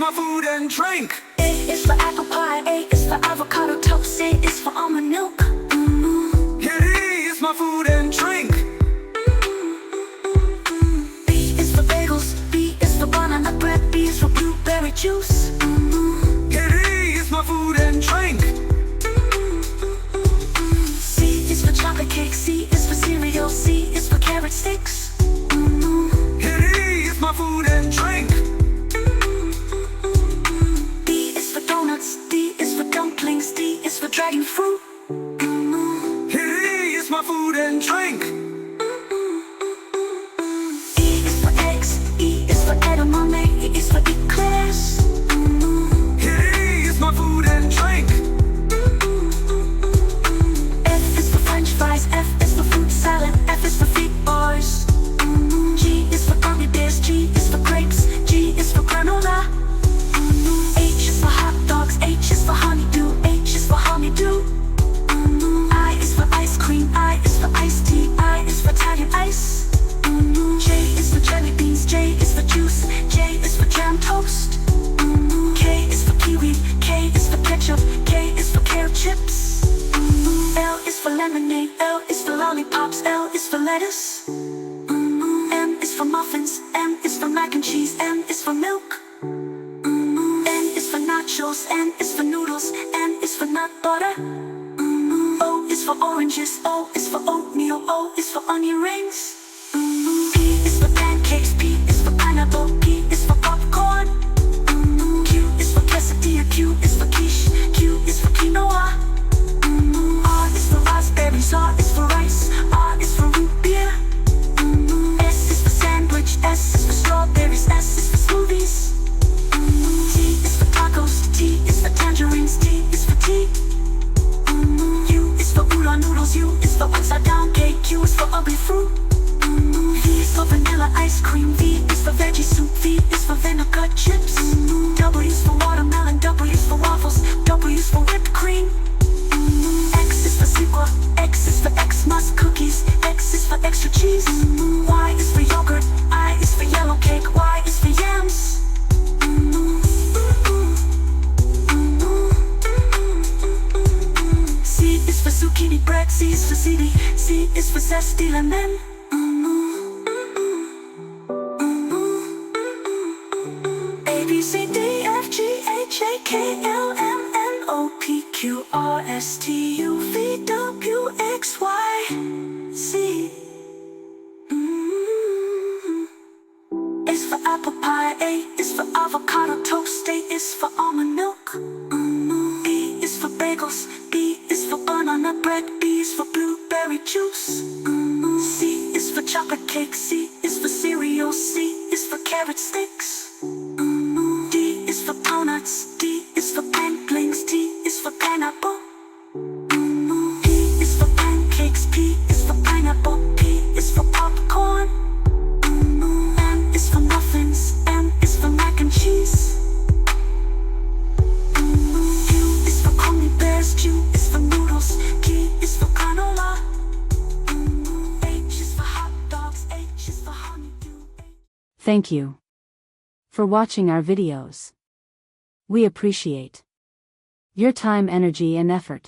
my food and drink. A is for apple pie, A is for avocado toast, A is for almond milk. Yeah, D is my food and drink. B is for bagels, B is for banana bread, B is for blueberry juice. Yeah, D is my food and drink. C is for chocolate cake, C is for cereal, C is for carrot sticks. Yeah, D is my food and drink. D is for donuts, D is for dumplings, D is for dragon fruit. Yeah, D is my food and drink. E is for eggs, E is for edamame, E is for eclairs. Yeah, D is my food and drink. F is for french fries, F is for fruit salad, F is for feet bars. G is for gummy bears, G is for grapes, G is for granola. H is for hot dogs, H is for honeydew, H is for honeydew. I is for ice cream, I is for iced tea, I is for Italian ice. J is for jelly beans, J is for juice, J is for jam toast. K is for kiwi, K is for ketchup, K is for kale chips. L is for lemonade, L is for lollipops, L is for lettuce. M is for muffins, M is for mac and cheese, M is for milk. N is for nachos, N is for noodles, N is for nut butter. O is for oranges, O is for oatmeal, O is for onion rings. P is for pancakes, P is for pineapple, P is for popcorn. Q is for quesadilla, Q is for quiche, Q is for quinoa. R is for raspberries, R is for rice, R is for root beer. S is for sandwich, S is for strawberries, S is for smoothies. T is for tacos, T is for tangerines, T is for tea. U is for udon noodles, U is for upside down cake, Q is for ugly fruit. V is for vanilla ice cream, V is for veggie soup, V is for vinegar chips. W is for watermelon, W is for waffles, W is for whipped cream. X is for sequel, X is for Xmas cookies, X is for extra cheese. Y is for yogurt, I is for yellow cake, Y is for yams. C is for zucchini bread, C is for ziti, C is for zesty lemon. A, B, C, D, F, G, H, A, K, L, M, N, O, P, Q, R, S, T, U, V, W, X, Y, Z. Is for apple pie, A is for avocado toast, A is for almond milk. B is for bagels, B is for banana bread, B is for blueberry juice. C is for chocolate cake, C is for cereal, C is for carrot sticks. D is for donuts, D is for panplings, T is for pineapple. P is for pancakes, P is for pineapple, P is for popcorn. M is for muffins, M is for mac and cheese. Q is for gummy bears, Q is for noodles, K is for granola. H is for hot dogs, H is for honeydew. Thank you for watching our videos. We appreciate your time, energy, and effort.